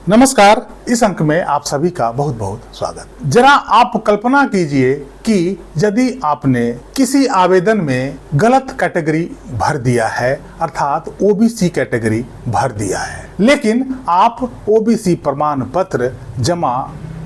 नमस्कार। इस अंक में आप सभी का बहुत बहुत स्वागत। जरा आप कल्पना कीजिए कि यदि आपने किसी आवेदन में गलत कैटेगरी भर दिया है, अर्थात ओबीसी कैटेगरी भर दिया है, लेकिन आप ओबीसी प्रमाण पत्र जमा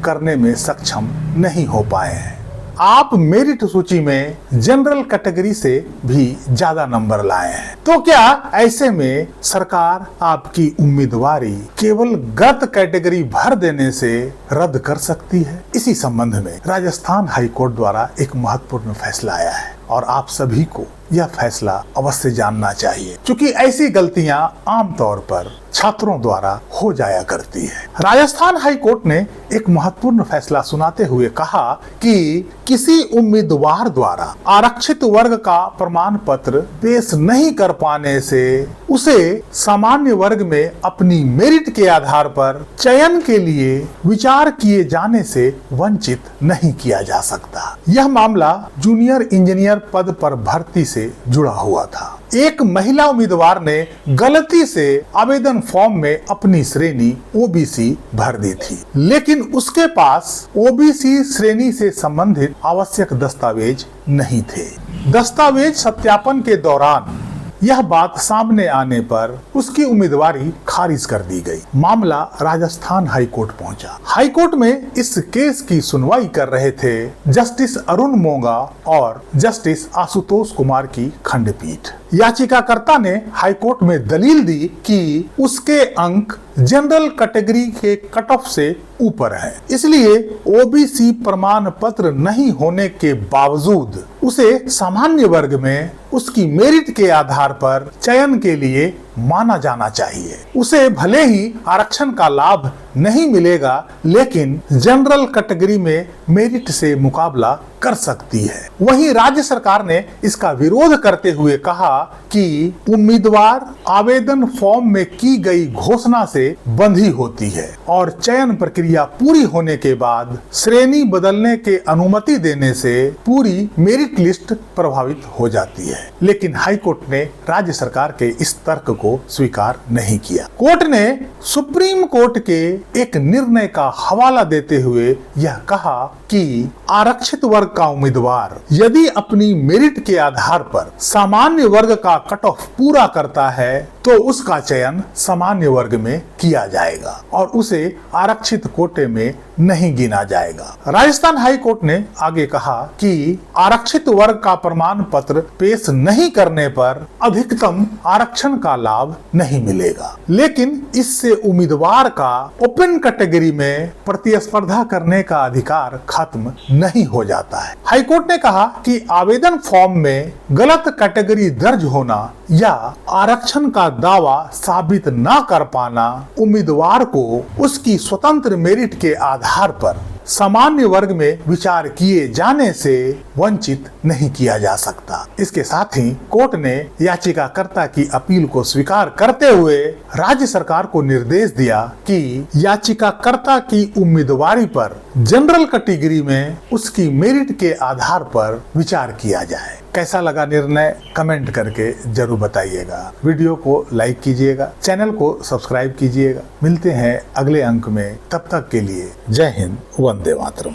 करने में सक्षम नहीं हो पाए हैं। आप मेरिट सूची में जनरल कैटेगरी से भी ज्यादा नंबर लाए हैं, तो क्या ऐसे में सरकार आपकी उम्मीदवारी केवल गलत कैटेगरी भर देने से रद्द कर सकती है? इसी संबंध में राजस्थान हाई कोर्ट द्वारा एक महत्वपूर्ण फैसला आया है और आप सभी को यह फैसला अवश्य जानना चाहिए, क्योंकि ऐसी गलतियां आमतौर पर छात्रों द्वारा हो जाया करती है। राजस्थान हाई कोर्ट ने एक महत्वपूर्ण फैसला सुनाते हुए कहा कि किसी उम्मीदवार द्वारा आरक्षित वर्ग का प्रमाण पत्र पेश नहीं कर पाने से उसे सामान्य वर्ग में अपनी मेरिट के आधार पर चयन के लिए विचार किए जाने से वंचित नहीं किया जा सकता। यह मामला जूनियर इंजीनियर पद पर भर्ती से जुड़ा हुआ था। एक महिला उम्मीदवार ने गलती से आवेदन फॉर्म में अपनी श्रेणी ओबीसी भर दी थी, लेकिन उसके पास ओबीसी श्रेणी से संबंधित आवश्यक दस्तावेज नहीं थे। दस्तावेज सत्यापन के दौरान यह बात सामने आने पर उसकी उम्मीदवारी खारिज कर दी गई। मामला राजस्थान हाई कोर्ट पहुंचा। हाई कोर्ट में इस केस की सुनवाई कर रहे थे जस्टिस अरुण मोंगा और जस्टिस आशुतोष कुमार की खंडपीठ। याचिकाकर्ता ने हाई कोर्ट में दलील दी कि उसके अंक जनरल कैटेगरी के कट ऑफ से ऊपर है, इसलिए ओबीसी प्रमाण पत्र नहीं होने के बावजूद उसे सामान्य वर्ग में उसकी मेरिट के आधार पर चयन के लिए माना जाना चाहिए। उसे भले ही आरक्षण का लाभ नहीं मिलेगा, लेकिन जनरल कैटेगरी में मेरिट से मुकाबला कर सकती है। वहीं राज्य सरकार ने इसका विरोध करते हुए कहा कि उम्मीदवार आवेदन फॉर्म में की गई घोषणा से बंधी होती है और चयन प्रक्रिया पूरी होने के बाद श्रेणी बदलने के अनुमति देने से पूरी मेरिट लिस्ट प्रभावित हो जाती है। लेकिन हाई कोर्ट ने राज्य सरकार के इस तर्क को स्वीकार नहीं किया। कोर्ट ने सुप्रीम कोर्ट के एक निर्णय का हवाला देते हुए यह कहा कि आरक्षित वर्ग का उम्मीदवार यदि अपनी मेरिट के आधार पर सामान्य वर्ग का कट ऑफ पूरा करता है तो उसका चयन सामान्य वर्ग में किया जाएगा और उसे आरक्षित कोटे में नहीं गिना जाएगा। राजस्थान हाई कोर्ट ने आगे कहा कि आरक्षित वर्ग का प्रमाण पत्र पेश नहीं करने पर अधिकतम आरक्षण का लाभ नहीं मिलेगा, लेकिन इससे उम्मीदवार का ओपन कैटेगरी में प्रतिस्पर्धा करने का अधिकार खत्म नहीं हो जाता है। हाई कोर्ट ने कहा कि आवेदन फॉर्म में गलत कैटेगरी दर्ज होना या आरक्षण का दावा साबित न कर पाना उम्मीदवार को उसकी स्वतंत्र मेरिट के आधार पर सामान्य वर्ग में विचार किए जाने से वंचित नहीं किया जा सकता। इसके साथ ही कोर्ट ने याचिकाकर्ता की अपील को स्वीकार करते हुए राज्य सरकार को निर्देश दिया कि याचिकाकर्ता की उम्मीदवारी पर जनरल कैटेगरी में उसकी मेरिट के आधार पर विचार किया जाए। कैसा लगा निर्णय कमेंट करके जरूर बताइएगा। वीडियो को लाइक कीजिएगा, चैनल को सब्सक्राइब कीजिएगा। मिलते हैं अगले अंक में, तब तक के लिए जय हिंद, वंदे मातरम।